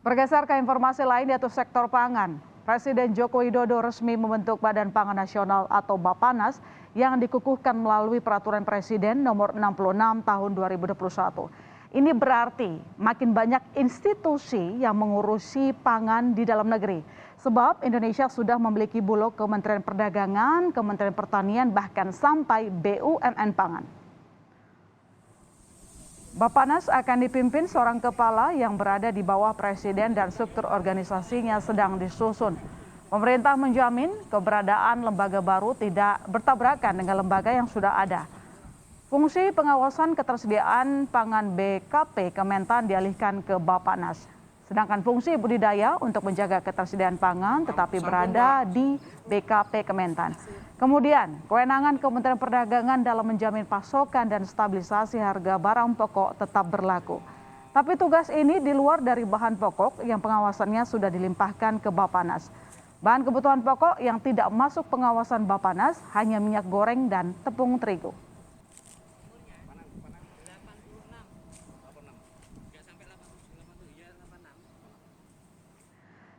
Bergeser ke informasi lain yaitu sektor pangan. Presiden Joko Widodo resmi membentuk Badan Pangan Nasional atau Bappenas yang dikukuhkan melalui Peraturan Presiden Nomor 66 Tahun 2021. Ini berarti makin banyak institusi yang mengurusi pangan di dalam negeri. Sebab Indonesia sudah memiliki Bulog Kementerian Perdagangan, Kementerian Pertanian, bahkan sampai BUMN Pangan. Bappenas akan dipimpin seorang kepala yang berada di bawah presiden dan struktur organisasinya sedang disusun. Pemerintah menjamin keberadaan lembaga baru tidak bertabrakan dengan lembaga yang sudah ada. Fungsi pengawasan ketersediaan pangan BKP Kementan dialihkan ke Bappenas. Sedangkan fungsi budidaya untuk menjaga ketersediaan pangan tetapi berada di BKP Kementan. Kemudian, kewenangan Kementerian Perdagangan dalam menjamin pasokan dan stabilisasi harga barang pokok tetap berlaku. Tapi tugas ini di luar dari bahan pokok yang pengawasannya sudah dilimpahkan ke Bappenas. Bahan kebutuhan pokok yang tidak masuk pengawasan Bappenas hanya minyak goreng dan tepung terigu.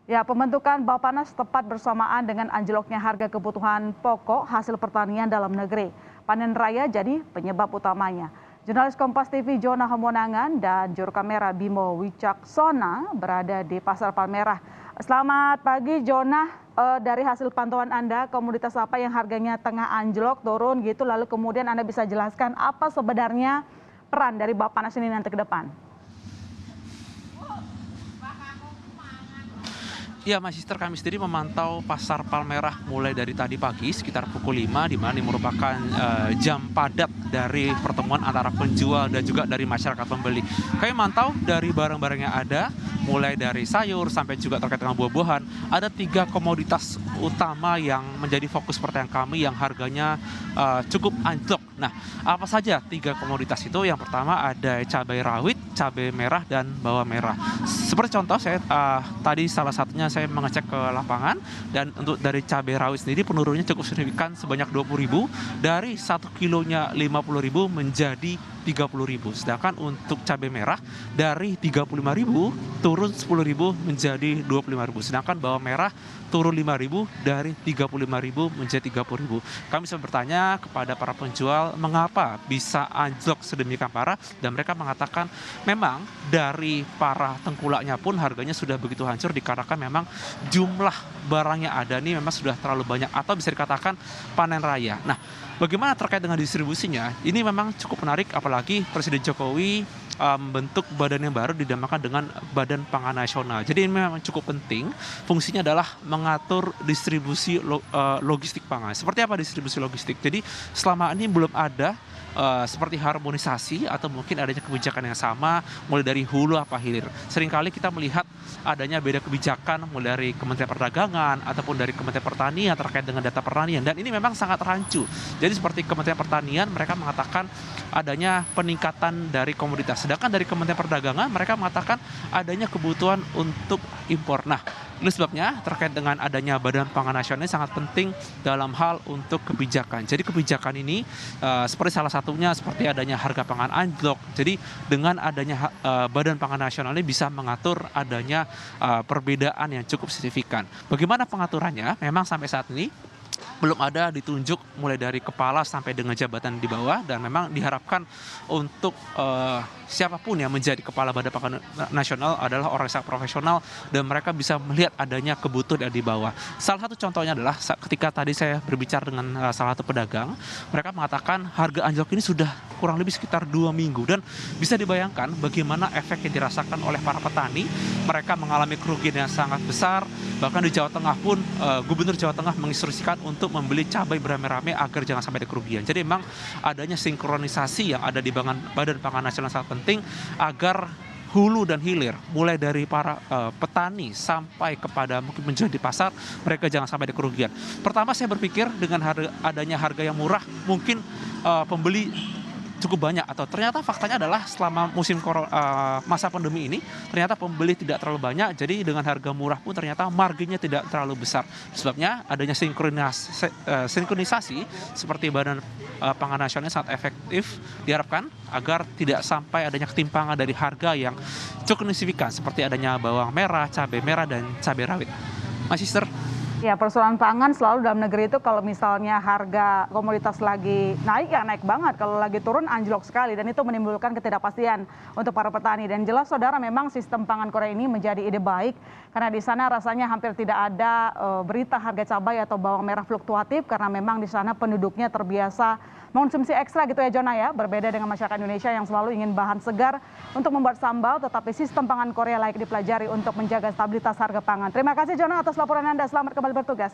Ya, pembentukan Bappenas tepat bersamaan dengan anjloknya harga kebutuhan pokok hasil pertanian dalam negeri. Panen raya jadi penyebab utamanya. Jurnalis Kompas TV Jona Hamonangan dan juru kamera Bimo Wicaksona berada di Pasar Palmerah. Selamat pagi Jona, dari hasil pantauan Anda komoditas apa yang harganya tengah anjlok, turun gitu, lalu kemudian Anda bisa jelaskan apa sebenarnya peran dari Bappenas ini nanti ke depan? Ya, Mas Sister, kami sendiri memantau Pasar Palmerah mulai dari tadi pagi sekitar pukul 5, di mana ini merupakan jam padat dari pertemuan antara penjual dan juga dari masyarakat pembeli. Kami mantau dari barang-barang yang ada, mulai dari sayur sampai juga terkait dengan buah-buahan, ada 3 komoditas utama yang menjadi fokus pertanyaan kami yang harganya cukup anjlok. Nah, apa saja 3 komoditas itu? Yang pertama ada cabai rawit, cabai merah, dan bawang merah. Seperti contoh, saya tadi salah satunya saya mengecek ke lapangan, dan untuk dari cabai rawit sendiri penurunannya cukup signifikan sebanyak 20.000, dari 1 kilonya 50.000 menjadi 30.000. Sedangkan untuk cabai merah dari 35.000 turun 10.000 menjadi 25.000. Sedangkan bawang merah turun 5.000 dari 35.000 menjadi 30.000. Kami bisa bertanya kepada para penjual mengapa bisa anjlok sedemikian parah, dan mereka mengatakan memang dari para tengkulaknya pun harganya sudah begitu hancur dikarenakan memang jumlah barang yang ada ini memang sudah terlalu banyak atau bisa dikatakan panen raya. Nah, bagaimana terkait dengan distribusinya? Ini memang cukup menarik, apalagi Presiden Jokowi membentuk badan yang baru dinamakan dengan Badan Pangan Nasional. Jadi ini memang cukup penting. Fungsinya adalah mengatur distribusi logistik pangan. Seperti apa distribusi logistik? Jadi selama ini belum ada seperti harmonisasi atau mungkin adanya kebijakan yang sama mulai dari hulu apa hilir. Seringkali kita melihat adanya beda kebijakan mulai dari Kementerian Perdagangan ataupun dari Kementerian Pertanian terkait dengan data pertanian, dan ini memang sangat rancu. Jadi seperti Kementerian Pertanian mereka mengatakan adanya peningkatan dari komoditas, sedangkan dari Kementerian Perdagangan mereka mengatakan adanya kebutuhan untuk impor. Nah, ini sebabnya terkait dengan adanya Badan Pangan Nasional ini sangat penting dalam hal untuk kebijakan. Jadi kebijakan ini seperti salah satunya seperti adanya harga pangan anjlok. Jadi dengan adanya Badan Pangan Nasional ini bisa mengatur adanya perbedaan yang cukup signifikan. Bagaimana pengaturannya? Memang sampai saat ini belum ada ditunjuk mulai dari kepala sampai dengan jabatan di bawah, dan memang diharapkan untuk siapapun yang menjadi kepala Badan Pangan Nasional adalah orang yang sangat profesional dan mereka bisa melihat adanya kebutuhan di bawah. Salah satu contohnya adalah ketika tadi saya berbicara dengan salah satu pedagang, mereka mengatakan harga anjlok ini sudah kurang lebih sekitar 2 minggu, dan bisa dibayangkan bagaimana efek yang dirasakan oleh para petani. Mereka mengalami kerugian yang sangat besar. Bahkan di Jawa Tengah pun Gubernur Jawa Tengah menginstruksikan untuk membeli cabai beramai-ramai agar jangan sampai ada kerugian. Jadi memang adanya sinkronisasi yang ada di Badan Pangan Nasional sangat penting agar hulu dan hilir mulai dari para petani sampai kepada mungkin menjual di pasar, mereka jangan sampai ada kerugian. Pertama, saya berpikir dengan adanya harga yang murah, mungkin pembeli cukup banyak, atau ternyata faktanya adalah selama masa pandemi ini ternyata pembeli tidak terlalu banyak, jadi dengan harga murah pun ternyata marginnya tidak terlalu besar. Sebabnya adanya sinkronisasi seperti Badan Pangan Nasional sangat efektif diharapkan agar tidak sampai adanya ketimpangan dari harga yang cukup signifikan seperti adanya bawang merah, cabai merah, dan cabai rawit. Mas Sister. Ya, persoalan pangan selalu dalam negeri itu kalau misalnya harga komoditas lagi naik ya naik banget, kalau lagi turun anjlok sekali dan itu menimbulkan ketidakpastian untuk para petani. Dan jelas saudara, memang sistem pangan Korea ini menjadi ide baik karena di sana rasanya hampir tidak ada berita harga cabai atau bawang merah fluktuatif karena memang di sana penduduknya terbiasa mengonsumsi ekstra gitu ya Jona ya, berbeda dengan masyarakat Indonesia yang selalu ingin bahan segar untuk membuat sambal, tetapi sistem pangan Korea layak dipelajari untuk menjaga stabilitas harga pangan. Terima kasih Jona atas laporan Anda, selamat kembali bertugas.